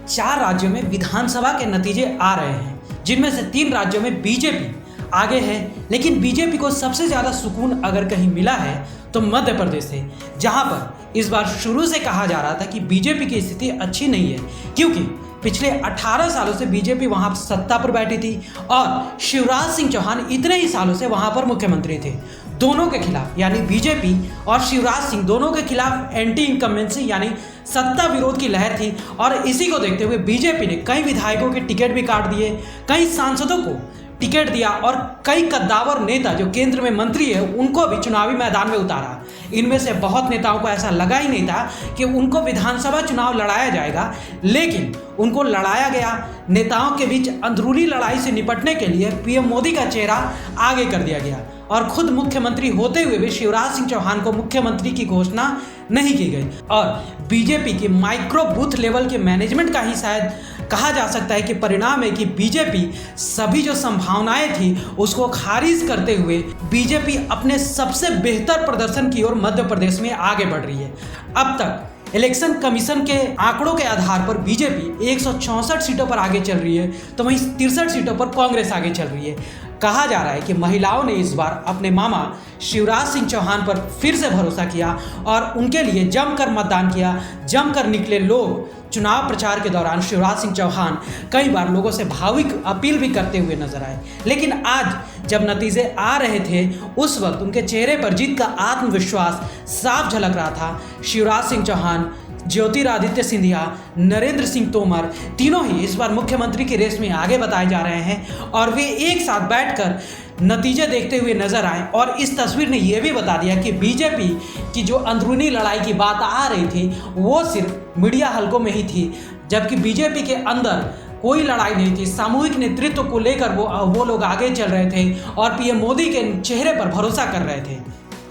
4 राज्यों में विधानसभा के नतीजे आ रहे हैं, जिनमें से 3 राज्यों में बीजेपी आगे है। लेकिन बीजेपी को सबसे ज़्यादा सुकून अगर कहीं मिला है तो मध्य प्रदेश से, जहां पर इस बार शुरू से कहा जा रहा था कि बीजेपी की स्थिति अच्छी नहीं है, क्योंकि पिछले 18 सालों से बीजेपी वहां सत्ता पर बैठी थी और शिवराज सिंह चौहान इतने ही सालों से वहां पर मुख्यमंत्री थे। दोनों के खिलाफ, यानी बीजेपी और शिवराज सिंह दोनों के खिलाफ एंटी इनकम्बेंसी यानी सत्ता विरोध की लहर थी। और इसी को देखते हुए बीजेपी ने कई विधायकों के टिकट भी काट दिए, कई सांसदों को टिकट दिया और कई कद्दावर नेता जो केंद्र में मंत्री है उनको भी चुनावी मैदान में उतारा। इनमें से बहुत नेताओं को ऐसा लगा ही नहीं था कि उनको विधानसभा चुनाव लड़ाया जाएगा, लेकिन उनको लड़ाया गया। नेताओं के बीच अंदरूनी लड़ाई से निपटने के लिए पीएम मोदी का चेहरा आगे कर दिया गया और खुद मुख्यमंत्री होते हुए भी शिवराज सिंह चौहान को मुख्यमंत्री की घोषणा नहीं की गई। और बीजेपी की माइक्रो बूथ लेवल के मैनेजमेंट का ही शायद कहा जा सकता है कि परिणाम है कि बीजेपी सभी जो संभावनाएं थी उसको खारिज करते हुए बीजेपी अपने सबसे बेहतर प्रदर्शन की ओर मध्य प्रदेश में आगे बढ़ रही है। अब तक इलेक्शन कमीशन के आंकड़ों के आधार पर बीजेपी 164 सीटों पर आगे चल रही है, तो वहीं 63 सीटों पर कांग्रेस आगे चल रही है। कहा जा रहा है कि महिलाओं ने इस बार अपने मामा शिवराज सिंह चौहान पर फिर से भरोसा किया और उनके लिए जमकर मतदान किया। जमकर निकले लोग चुनाव प्रचार के दौरान शिवराज सिंह चौहान कई बार लोगों से भावुक अपील भी करते हुए नजर आए। लेकिन आज जब नतीजे आ रहे थे उस वक्त उनके चेहरे पर जीत का आत्मविश्वास साफ झलक रहा था। शिवराज सिंह चौहान, ज्योतिरादित्य सिंधिया, नरेंद्र सिंह तोमर तीनों ही इस बार मुख्यमंत्री की रेस में आगे बताए जा रहे हैं और वे एक साथ बैठकर नतीजे देखते हुए नजर आए। और इस तस्वीर ने यह भी बता दिया कि बीजेपी की जो अंदरूनी लड़ाई की बात आ रही थी वो सिर्फ मीडिया हलकों में ही थी, जबकि बीजेपी के अंदर कोई लड़ाई नहीं थी। सामूहिक नेतृत्व को लेकर वो लोग आगे चल रहे थे और पीएम मोदी के चेहरे पर भरोसा कर रहे थे।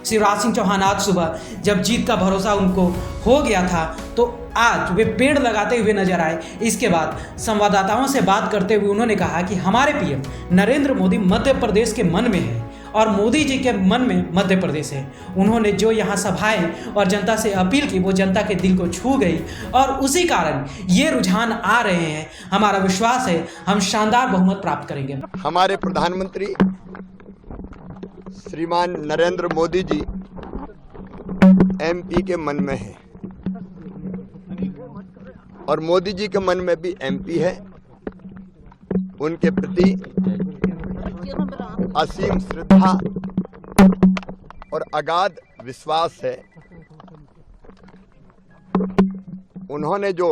शिवराज सिंह चौहान आज सुबह जब जीत का भरोसा उनको हो गया था तो आज वे पेड़ लगाते हुए नजर आए। इसके बाद संवाददाताओं से बात करते हुए उन्होंने कहा कि हमारे पीएम नरेंद्र मोदी मध्य प्रदेश के मन में है और मोदी जी के मन में मध्य प्रदेश है। उन्होंने जो यहाँ सभाएं और जनता से अपील की वो जनता के दिल को छू गई और उसी कारण ये रुझान आ रहे हैं। हमारा विश्वास है हम शानदार बहुमत प्राप्त करेंगे। हमारे प्रधानमंत्री श्रीमान नरेंद्र मोदी जी एमपी के मन में है और मोदी जी के मन में भी एमपी है। उनके प्रति असीम श्रद्धा और अगाध विश्वास है। उन्होंने जो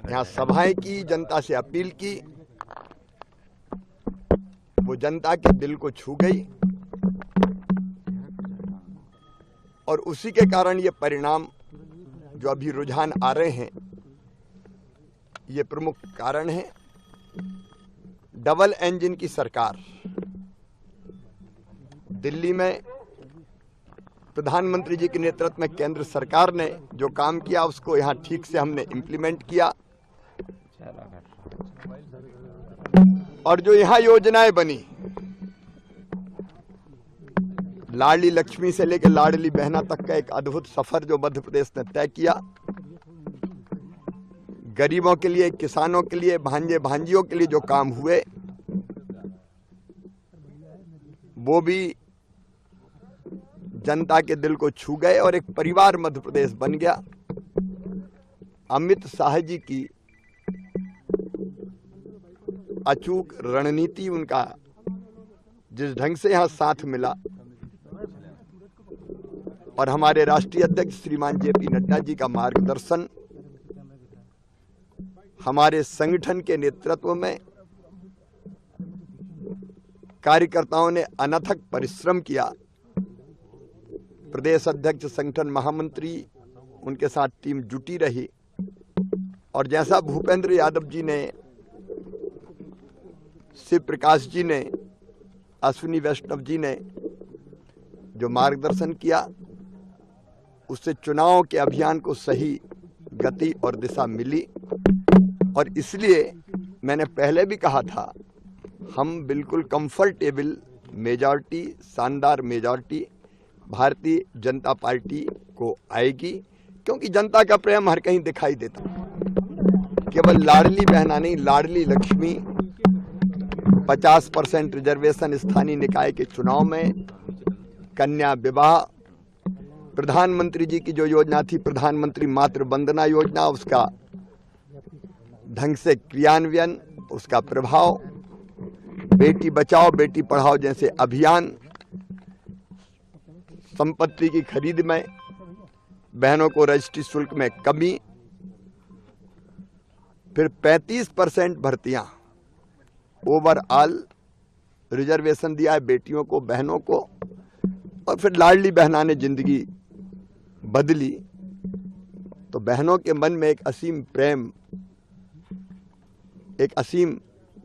यहाँ सभाएं की, जनता से अपील की, वो जनता के दिल को छू गई और उसी के कारण ये परिणाम जो अभी रुझान आ रहे हैं ये प्रमुख कारण है। डबल इंजन की सरकार दिल्ली में प्रधानमंत्री जी के नेतृत्व में केंद्र सरकार ने जो काम किया उसको यहाँ ठीक से हमने इम्प्लीमेंट किया और जो यहाँ योजनाएं बनी, लाडली लक्ष्मी से लेकर लाडली बहना तक का एक अद्भुत सफर जो मध्य प्रदेश ने तय किया, गरीबों के लिए, किसानों के लिए, भांजे भांजियों के लिए जो काम हुए वो भी जनता के दिल को छू गए और एक परिवार मध्य प्रदेश बन गया। अमित शाह जी की अचूक रणनीति, उनका जिस ढंग से यहाँ साथ मिला और हमारे राष्ट्रीय अध्यक्ष श्रीमान जेपी नड्डा जी का मार्गदर्शन, हमारे संगठन के नेतृत्व में कार्यकर्ताओं ने अनथक परिश्रम किया। प्रदेश अध्यक्ष, संगठन महामंत्री, उनके साथ टीम जुटी रही और जैसा भूपेंद्र यादव जी ने, शिव प्रकाश जी ने, अश्विनी वैष्णव जी ने जो मार्गदर्शन किया उससे चुनाव के अभियान को सही गति और दिशा मिली। और इसलिए मैंने पहले भी कहा था हम बिल्कुल कंफर्टेबल मेजॉरिटी, शानदार मेजॉरिटी भारतीय जनता पार्टी को आएगी, क्योंकि जनता का प्रेम हर कहीं दिखाई देता। केवल लाडली बहना नहीं, लाडली लक्ष्मी, 50% रिजर्वेशन स्थानीय निकाय के चुनाव में, कन्या विवाह, प्रधानमंत्री जी की जो योजना थी प्रधानमंत्री मातृ वंदना योजना, उसका ढंग से क्रियान्वयन, उसका प्रभाव, बेटी बचाओ बेटी पढ़ाओ जैसे अभियान, संपत्ति की खरीद में बहनों को रजिस्ट्री शुल्क में कमी, फिर 35% भर्तियां, ओवरऑल रिजर्वेशन दिया है बेटियों को, बहनों को, और फिर लाडली बहना ने जिंदगी बदली। तो बहनों के मन में एक असीम प्रेम, एक असीम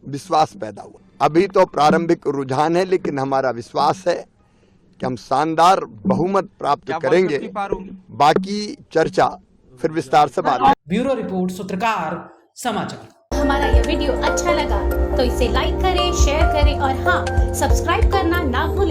विश्वास पैदा हुआ। अभी तो प्रारंभिक रुझान है, लेकिन हमारा विश्वास है कि हम शानदार बहुमत प्राप्त करेंगे। बाकी चर्चा फिर विस्तार से बाद में। ब्यूरो रिपोर्ट, सूत्रकार समाचार। हमारा यह वीडियो अच्छा लगा तो इसे लाइक करें, शेयर करें और हाँ, सब्सक्राइब